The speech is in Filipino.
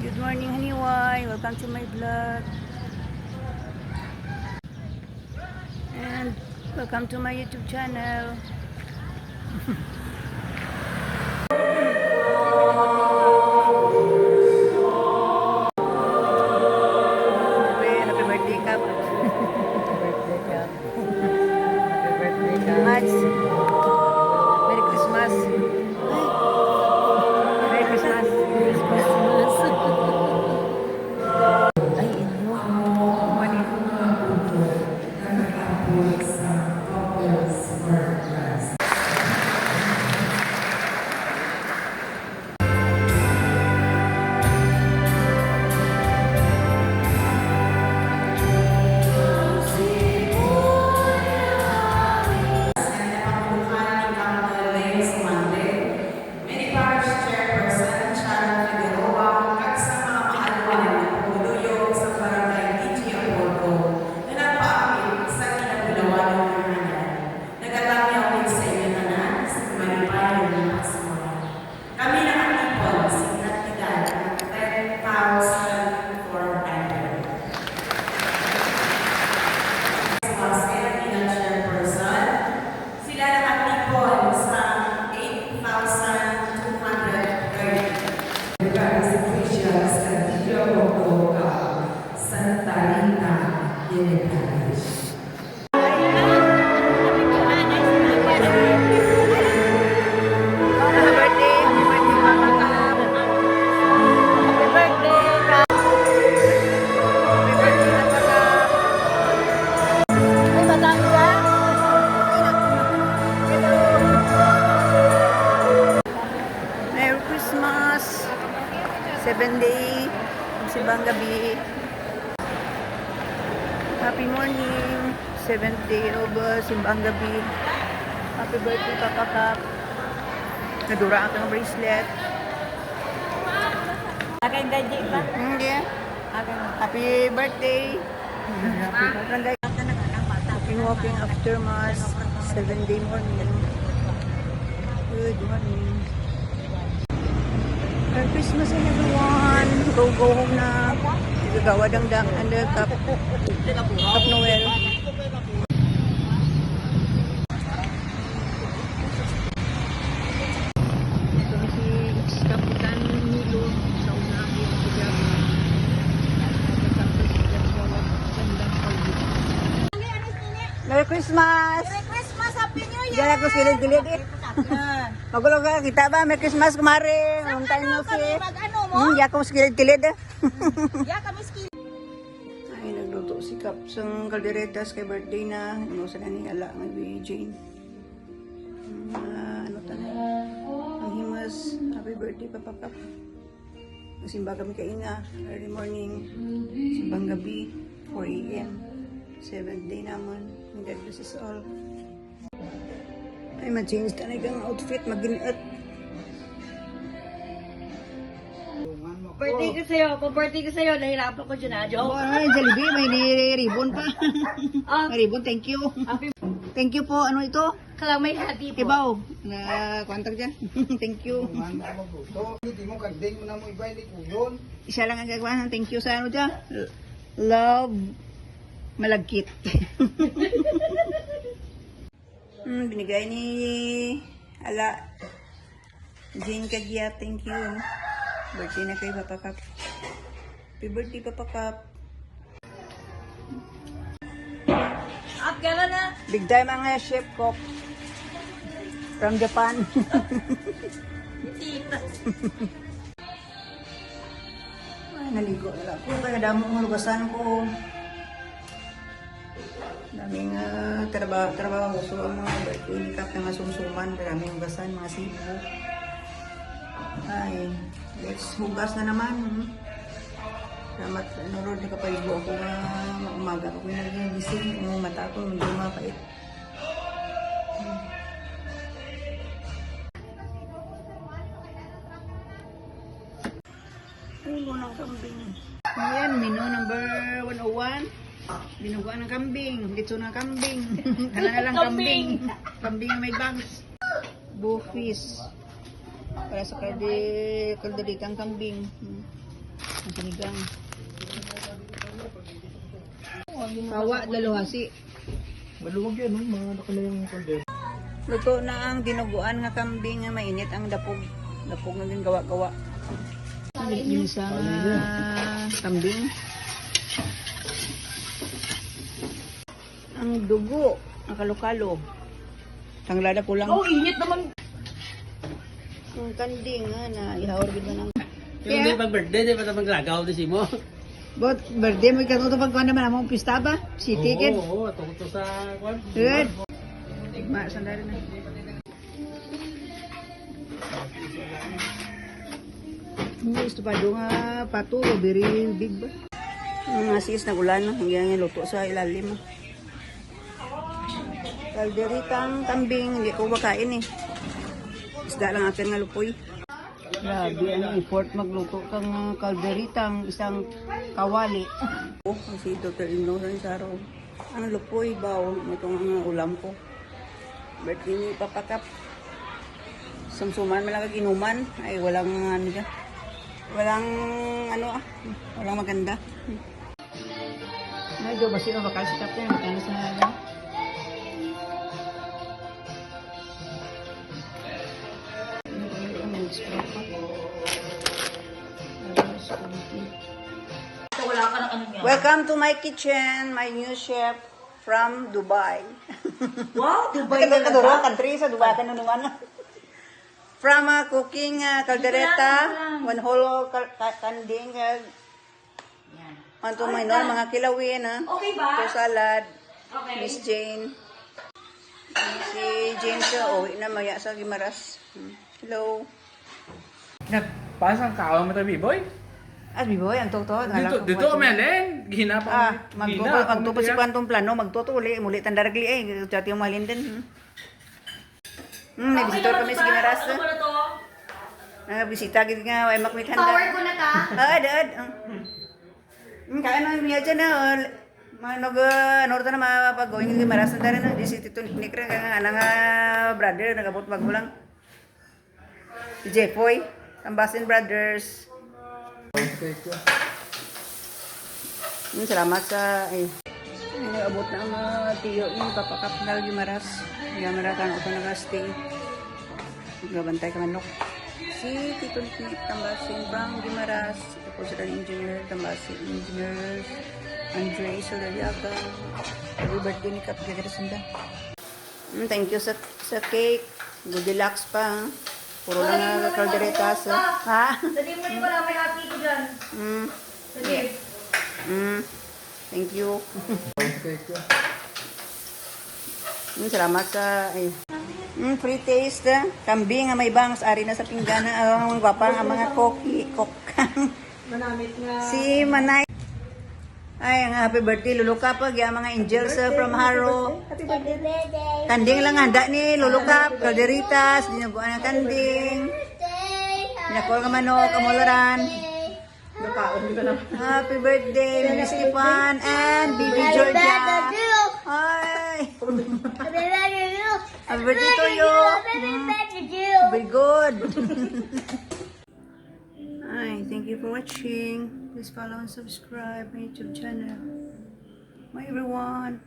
Good morning, Haniwai. Welcome to my vlog. And welcome to my YouTube channel. Happy birthday, Kap. Birthday ka. Happy birthday ka. Mads. Merry Christmas. Merry Christmas. Ay, inyo. Morning. Merry Christmas! 7th day, simbang gabi. Happy morning, 7th day of simbang gabi. Happy birthday, Papa Kap. Nadura ang bracelet. Aking gaji pa. Hindi. Happy birthday. Happy birthday. Walking after Mass, 7th day morning. Good morning. Merry Christmas and everyone. Go home na. Gagawa dangdang under Cup Noel. Ito si Kapitan Milo sa unahin. Merry Christmas! Merry Christmas! Happy New Year! Diyan ako silid-gilid eh. Magulo ka, kita ba? Merry Christmas kumari. Long time no see. Mag-ano mo? Diyan ako silid-gilid eh. Ya, kami skill. Ay, nagluto si Kap sang kalderetas kay birthday na. Ano sa nani ala ng Jane. Ano tanay? Ang himas. Happy birthday, Papa Kap. Simba kami kaina. Early morning. Simbang gabi. 4 a.m. 7th day naman. God bless us all. Ay, ma-change tanay kang outfit. Mag-ginat. Birthday ko sa'yo. Pa-birthday ko sa'yo. Nahirapan ko dyan na. Oh, Joke. ano, Jollibee, may ribbon pa. Ah, May ribbon, thank you. Thank you po. Ano ito? kalamay hati po. Ibaw. Na kontak dyan. Thank you. Hindi mo kanding mo na mo iba ni kuyon. Isa lang ang gagawa ng thank you sa ano dyan. Love malagkit. Binigay ni Ala Jane Kagya, thank you. Birthday na kay Papa Kap. Happy birthday, Papa Kap. At gano'n na. Big time ang chef cook from Japan. Tita. Ay, naligo na lang. Kung kaya damo ng lugasan ko. Daming trabaho. So, ang mga birthday ni Kap na masumsuman. Daming lugasan, mga sibo. Ay, let's hugas na naman. Salamat, Rod, nakapaligo ako na umaga ako na naging gising. Yung mata ko, medyo mapait. Ulo ng kambing. Ayan, menu number 101. Binuga ng kambing. Dito ng kambing. Kana na lang kambing. Kambing na may bangs. Bufis. Para sa kalderitang kambing. Ang sinigang. Kawa, daluhasi. Maluwag yan, no? Mga nakala yung kalder. Luto na ang dinuguan nga kambing nga mainit ang dapog. Dapog na din gawa-gawa. Isa kambing. Ang dugo, ang kalo-kalo. Tanglada ko lang. Oh, init naman. Ang kanding na ihawar gid man ang. Yung di pag birthday, di pa ito maglagaw di si mo. Bot birthday mo katuto pagkuan naman among pista ba? City kid. Oo, ito ko sa kwan. Good. Ma sandali na. Gusto pa do nga pato, very big ba? Ang asis na ulan, hanggang luto sa ilalim. Kalderitang kambing, hindi ko makain eh. Isda lang akin nga lupoy. Grabe, ano effort magluto kang kalderitang isang kawali. Oh, si Dr. Ino sa araw. Ang lupoy ba? Itong ulam ko. Birthday ni Papakap. Sumsuman man lang inuman. Ay, walang ano dyan. Walang walang maganda. Medyo ba sino bakal si Captain? Magkano sa ano? Wala ka ng ano niya. Welcome to my kitchen, my new chef from Dubai. Wow, Dubai Dubai kaduro country sa Dubai kanunungan. From cooking caldereta, one whole kanding, onto minor mga kilawin Okay ba? for salad. Okay. Miss Jane. Si James uwi na maya sa Gimaras. Hello. Pasang kaawang mata biboy. At biboy ang toto. Dito melen, gina pa. Magtupo si Quantum Plano, magtuto uli tandaragli chati yung malin din. May visitor kami sa Gimaras. Ano ba na to? Bisita gid nga ay makmitan Power ko na ta. Ad. Kaya na miya dyan manog norta na mapag-going ng Gimaras na tayo na. Di si Tito Nick rin kaya nga brother nagabot magulang. Si Jepoy, Tambasin Brothers. Salamat sa abot na ang tiyo ni Papakap na Gimaras. Gimaras kan ako nag-stay. Nagbabantay ka manok. Si Tito Nick Tambasin from Gimaras. Ito po sila engineer Tambasin. Engineer Andre Solariaga. Happy birthday ni Kap Gagarisunda. Thank you sa cake. Good deluxe pa. Puro lang na kalderetas. Ha? Dali mo yung wala may hati ko dyan. Dali. Thank you. Salamat sa free taste. Kambing nga may bangs ari na sa pinggana. Ang gwapang ang mga kokang. Manamit nga. Si Manay. Ay, ang happy birthday Lulukap yung mga angels from Haro. Kanding lang handa ni Lulukap, kalderitas, dinuguan ng kanding. Pinakol ka manok, kamularan. Happy birthday, Miss Stefan and Bibi Georgia. Ay. Happy birthday to you. Very good. Hi, thank you for watching. Please follow and subscribe my YouTube channel. Bye everyone.